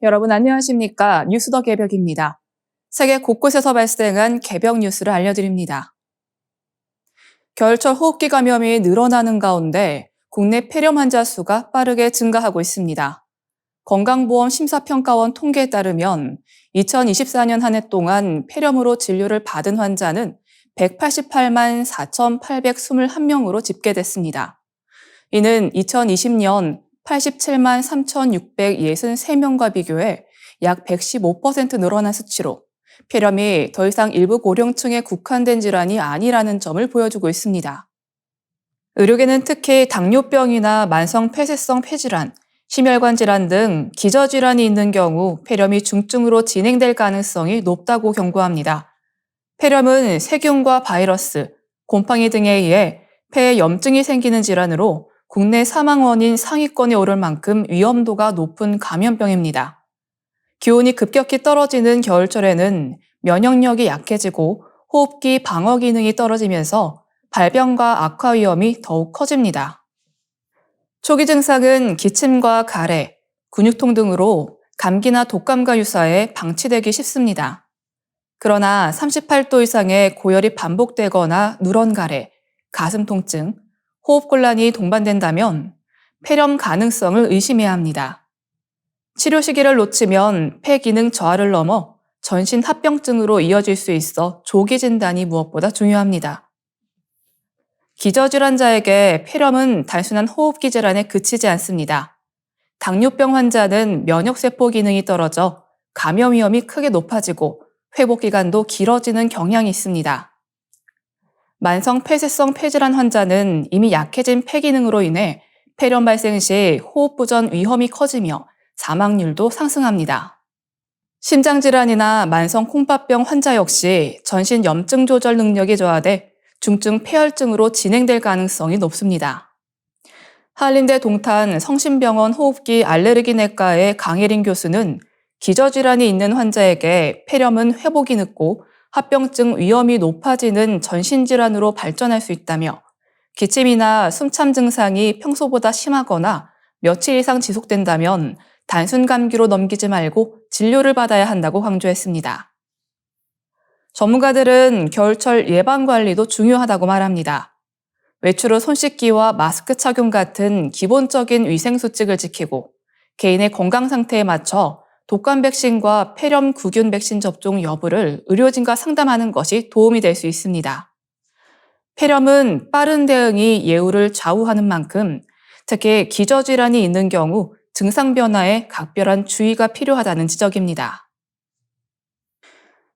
여러분 안녕하십니까? 뉴스 더 개벽입니다. 세계 곳곳에서 발생한 개벽 뉴스를 알려드립니다. 겨울철 호흡기 감염이 늘어나는 가운데 국내 폐렴 환자 수가 빠르게 증가하고 있습니다. 건강보험 심사평가원 통계에 따르면 2024년 한 해 동안 폐렴으로 진료를 받은 환자는 188만 4,821명으로 집계됐습니다. 이는 2020년 87만 3,663명과 비교해 약 115% 늘어난 수치로 폐렴이 더 이상 일부 고령층에 국한된 질환이 아니라는 점을 보여주고 있습니다. 의료계는 특히 당뇨병이나 만성 폐쇄성 폐질환, 심혈관 질환 등 기저질환이 있는 경우 폐렴이 중증으로 진행될 가능성이 높다고 경고합니다. 폐렴은 세균과 바이러스, 곰팡이 등에 의해 폐에 염증이 생기는 질환으로 국내 사망 원인 상위권에 오를 만큼 위험도가 높은 감염병입니다. 기온이 급격히 떨어지는 겨울철에는 면역력이 약해지고 호흡기 방어 기능이 떨어지면서 발병과 악화 위험이 더욱 커집니다. 초기 증상은 기침과 가래, 근육통 등으로 감기나 독감과 유사해 방치되기 쉽습니다. 그러나 38도 이상의 고열이 반복되거나 누런 가래, 가슴 통증, 호흡곤란이 동반된다면 폐렴 가능성을 의심해야 합니다. 치료 시기를 놓치면 폐 기능 저하를 넘어 전신 합병증으로 이어질 수 있어 조기 진단이 무엇보다 중요합니다. 기저질환자에게 폐렴은 단순한 호흡기 질환에 그치지 않습니다. 당뇨병 환자는 면역세포 기능이 떨어져 감염 위험이 크게 높아지고 회복 기간도 길어지는 경향이 있습니다. 만성 폐쇄성 폐질환 환자는 이미 약해진 폐 기능으로 인해 폐렴 발생 시 호흡부전 위험이 커지며 사망률도 상승합니다. 심장질환이나 만성 콩팥병 환자 역시 전신 염증 조절 능력이 저하돼 중증 폐혈증으로 진행될 가능성이 높습니다. 한림대 동탄 성심병원 호흡기 알레르기내과의 강혜린 교수는 기저질환이 있는 환자에게 폐렴은 회복이 늦고 합병증 위험이 높아지는 전신질환으로 발전할 수 있다며 기침이나 숨참 증상이 평소보다 심하거나 며칠 이상 지속된다면 단순 감기로 넘기지 말고 진료를 받아야 한다고 강조했습니다. 전문가들은 겨울철 예방관리도 중요하다고 말합니다. 외출 후 손 씻기와 마스크 착용 같은 기본적인 위생수칙을 지키고 개인의 건강 상태에 맞춰 독감 백신과 폐렴 구균 백신 접종 여부를 의료진과 상담하는 것이 도움이 될 수 있습니다. 폐렴은 빠른 대응이 예후를 좌우하는 만큼 특히 기저질환이 있는 경우 증상 변화에 각별한 주의가 필요하다는 지적입니다.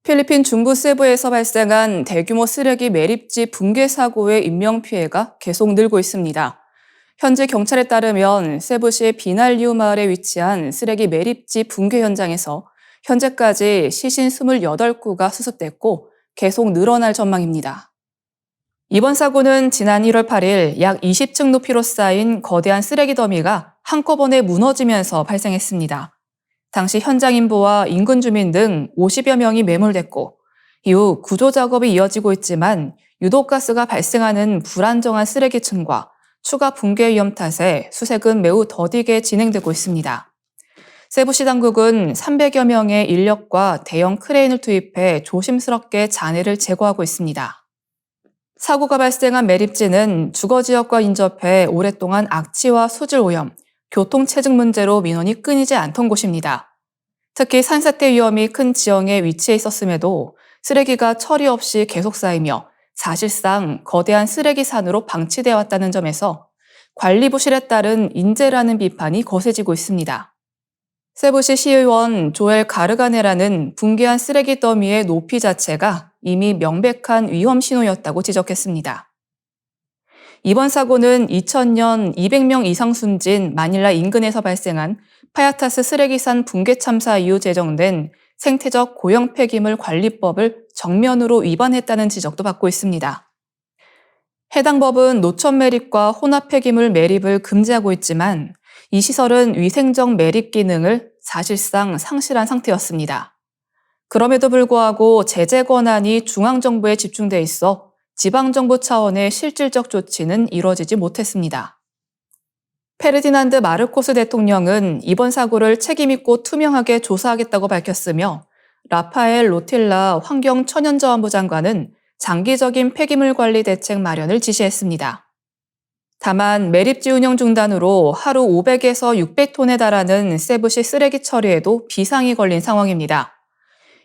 필리핀 중부 세부에서 발생한 대규모 쓰레기 매립지 붕괴 사고의 인명피해가 계속 늘고 있습니다. 현지 경찰에 따르면 세부시 비날리우 마을에 위치한 쓰레기 매립지 붕괴 현장에서 현재까지 시신 28구가 수습됐고 계속 늘어날 전망입니다. 이번 사고는 지난 1월 8일 약 20층 높이로 쌓인 거대한 쓰레기 더미가 한꺼번에 무너지면서 발생했습니다. 당시 현장 인부와 인근 주민 등 50여 명이 매몰됐고 이후 구조 작업이 이어지고 있지만 유독가스가 발생하는 불안정한 쓰레기층과 추가 붕괴 위험 탓에 수색은 매우 더디게 진행되고 있습니다. 세부시 당국은 300여 명의 인력과 대형 크레인을 투입해 조심스럽게 잔해를 제거하고 있습니다. 사고가 발생한 매립지는 주거지역과 인접해 오랫동안 악취와 수질 오염, 교통체증 문제로 민원이 끊이지 않던 곳입니다. 특히 산사태 위험이 큰 지형에 위치해 있었음에도 쓰레기가 처리 없이 계속 쌓이며 사실상 거대한 쓰레기 산으로 방치되어 왔다는 점에서 관리 부실에 따른 인재라는 비판이 거세지고 있습니다. 세부시 시의원 조엘 가르가네라는 붕괴한 쓰레기 더미의 높이 자체가 이미 명백한 위험 신호였다고 지적했습니다. 이번 사고는 2000년 200명 이상 숨진 마닐라 인근에서 발생한 파야타스 쓰레기산 붕괴 참사 이후 제정된 생태적 고형 폐기물 관리법을 정면으로 위반했다는 지적도 받고 있습니다. 해당 법은 노천 매립과 혼합 폐기물 매립을 금지하고 있지만 이 시설은 위생적 매립 기능을 사실상 상실한 상태였습니다. 그럼에도 불구하고 제재 권한이 중앙정부에 집중돼 있어 지방정부 차원의 실질적 조치는 이뤄지지 못했습니다. 페르디난드 마르코스 대통령은 이번 사고를 책임있고 투명하게 조사하겠다고 밝혔으며 라파엘 로틸라 환경천연자원부 장관은 장기적인 폐기물 관리 대책 마련을 지시했습니다. 다만 매립지 운영 중단으로 하루 500에서 600톤에 달하는 세부시 쓰레기 처리에도 비상이 걸린 상황입니다.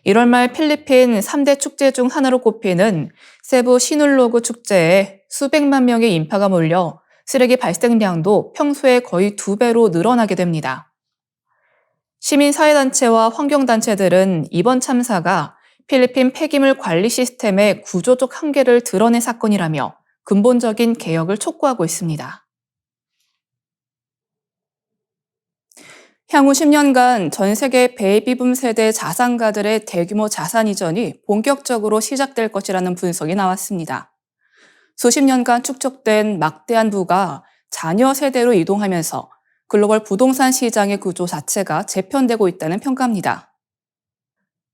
1월 말 필리핀 3대 축제 중 하나로 꼽히는 세부 시눌로그 축제에 수백만 명의 인파가 몰려 쓰레기 발생량도 평소에 거의 2배로 늘어나게 됩니다. 시민사회단체와 환경단체들은 이번 참사가 필리핀 폐기물 관리 시스템의 구조적 한계를 드러낸 사건이라며 근본적인 개혁을 촉구하고 있습니다. 향후 10년간 전 세계 베이비붐 세대 자산가들의 대규모 자산 이전이 본격적으로 시작될 것이라는 분석이 나왔습니다. 수십 년간 축적된 막대한 부가 자녀 세대로 이동하면서 글로벌 부동산 시장의 구조 자체가 재편되고 있다는 평가입니다.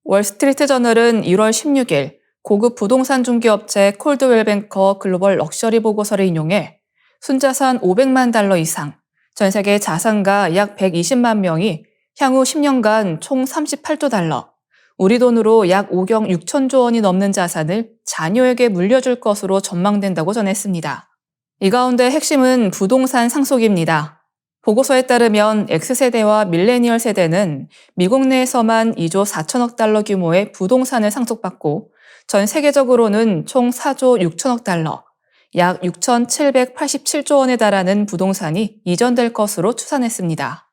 월스트리트 저널은 1월 16일 고급 부동산 중개업체 콜드웰 뱅커 글로벌 럭셔리 보고서를 인용해 순자산 500만 달러 이상, 전 세계 자산가 약 120만 명이 향후 10년간 총 38조 달러, 우리 돈으로 약 5경 6천조 원이 넘는 자산을 자녀에게 물려줄 것으로 전망된다고 전했습니다. 이 가운데 핵심은 부동산 상속입니다. 보고서에 따르면 X세대와 밀레니얼 세대는 미국 내에서만 2조 4천억 달러 규모의 부동산을 상속받고 전 세계적으로는 총 4조 6천억 달러, 약 6,787조 원에 달하는 부동산이 이전될 것으로 추산했습니다.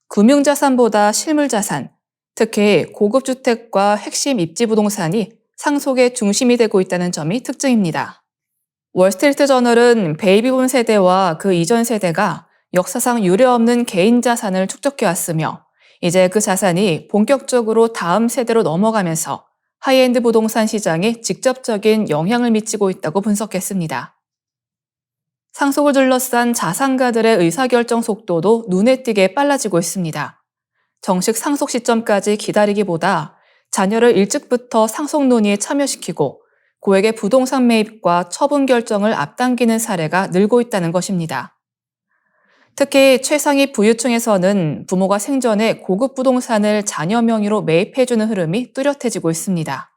금융자산보다 실물자산, 특히 고급주택과 핵심 입지 부동산이 상속의 중심이 되고 있다는 점이 특징입니다. 월스트리트 저널은 베이비붐 세대와 그 이전 세대가 역사상 유례없는 개인 자산을 축적해왔으며 이제 그 자산이 본격적으로 다음 세대로 넘어가면서 하이엔드 부동산 시장에 직접적인 영향을 미치고 있다고 분석했습니다. 상속을 둘러싼 자산가들의 의사결정 속도도 눈에 띄게 빨라지고 있습니다. 정식 상속 시점까지 기다리기보다 자녀를 일찍부터 상속 논의에 참여시키고 고액의 부동산 매입과 처분 결정을 앞당기는 사례가 늘고 있다는 것입니다. 특히 최상위 부유층에서는 부모가 생전에 고급 부동산을 자녀 명의로 매입해주는 흐름이 뚜렷해지고 있습니다.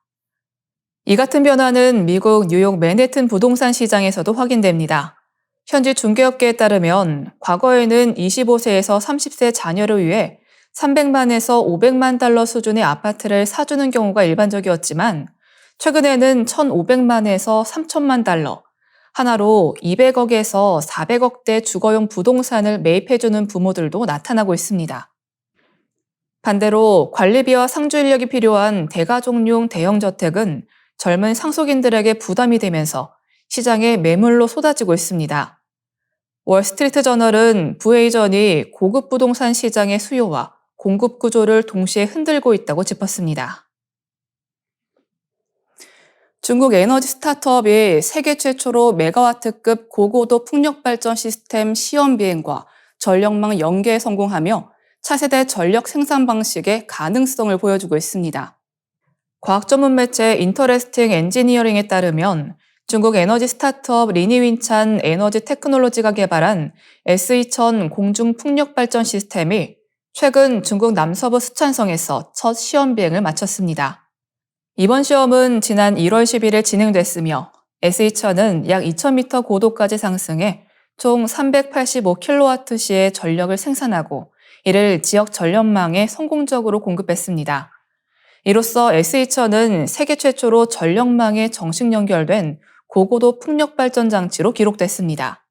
이 같은 변화는 미국 뉴욕 맨해튼 부동산 시장에서도 확인됩니다. 현지 중개업계에 따르면 과거에는 25세에서 30세 자녀를 위해 300만에서 500만 달러 수준의 아파트를 사주는 경우가 일반적이었지만 최근에는 1,500만에서 3천만 달러, 하나로 200억에서 400억대 주거용 부동산을 매입해주는 부모들도 나타나고 있습니다. 반대로 관리비와 상주 인력이 필요한 대가족용 대형저택은 젊은 상속인들에게 부담이 되면서 시장에 매물로 쏟아지고 있습니다. 월스트리트 저널은 부해이전이 고급 부동산 시장의 수요와 공급 구조를 동시에 흔들고 있다고 짚었습니다. 중국 에너지 스타트업이 세계 최초로 메가와트급 고고도 풍력 발전 시스템 시험 비행과 전력망 연계에 성공하며 차세대 전력 생산 방식의 가능성을 보여주고 있습니다. 과학 전문 매체 인터레스팅 엔지니어링에 따르면 중국 에너지 스타트업 리니윈찬 에너지 테크놀로지가 개발한 S2000 공중 풍력 발전 시스템이 최근 중국 남서부 스촨성에서 첫 시험 비행을 마쳤습니다. 이번 시험은 지난 1월 11일 진행됐으며 S2000은 약 2000m 고도까지 상승해 총 385kWh의 전력을 생산하고 이를 지역 전력망에 성공적으로 공급했습니다. 이로써 S2000은 세계 최초로 전력망에 정식 연결된 고고도 풍력 발전 장치로 기록됐습니다.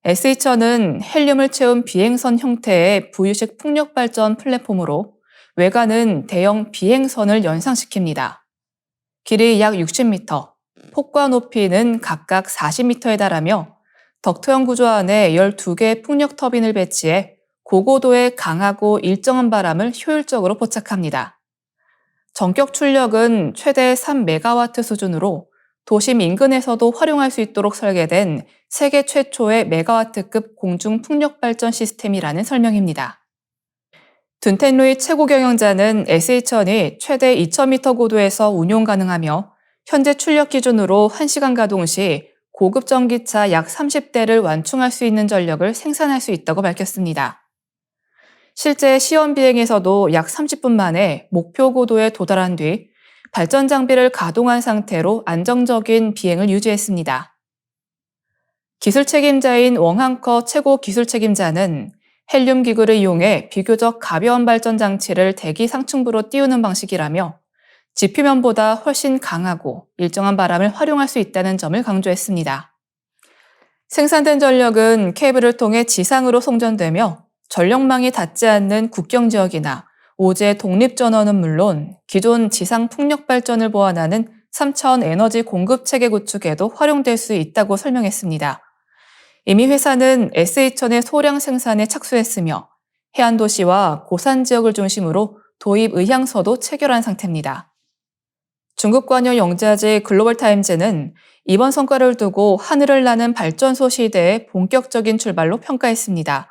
S2000은 헬륨을 채운 비행선 형태의 부유식 풍력 발전 플랫폼으로 외관은 대형 비행선을 연상시킵니다. 길이 약 60m, 폭과 높이는 각각 40m에 달하며 덕트형 구조 안에 12개의 풍력 터빈을 배치해 고고도의 강하고 일정한 바람을 효율적으로 포착합니다. 전격 출력은 최대 3메가와트 수준으로 도심 인근에서도 활용할 수 있도록 설계된 세계 최초의 메가와트급 공중 풍력 발전 시스템이라는 설명입니다. 둔텐루이 최고 경영자는 S2000이 최대 2000m 고도에서 운용 가능하며 현재 출력 기준으로 1시간 가동 시 고급 전기차 약 30대를 완충할 수 있는 전력을 생산할 수 있다고 밝혔습니다. 실제 시험 비행에서도 약 30분 만에 목표 고도에 도달한 뒤 발전 장비를 가동한 상태로 안정적인 비행을 유지했습니다. 기술 책임자인 웡항커 최고 기술 책임자는 헬륨 기구를 이용해 비교적 가벼운 발전 장치를 대기 상층부로 띄우는 방식이라며 지표면보다 훨씬 강하고 일정한 바람을 활용할 수 있다는 점을 강조했습니다. 생산된 전력은 케이블을 통해 지상으로 송전되며 전력망이 닿지 않는 국경 지역이나 오제 독립전원은 물론 기존 지상 풍력 발전을 보완하는 3차원 에너지 공급 체계 구축에도 활용될 수 있다고 설명했습니다. 이미 회사는 SH천의 소량 생산에 착수했으며 해안도시와 고산 지역을 중심으로 도입 의향서도 체결한 상태입니다. 중국 관여 영자지 글로벌타임즈는 이번 성과를 두고 하늘을 나는 발전소 시대의 본격적인 출발로 평가했습니다.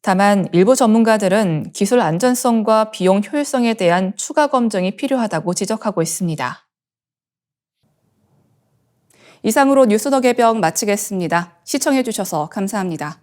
다만 일부 전문가들은 기술 안전성과 비용 효율성에 대한 추가 검증이 필요하다고 지적하고 있습니다. 이상으로 뉴스 더 개병 마치겠습니다. 시청해주셔서 감사합니다.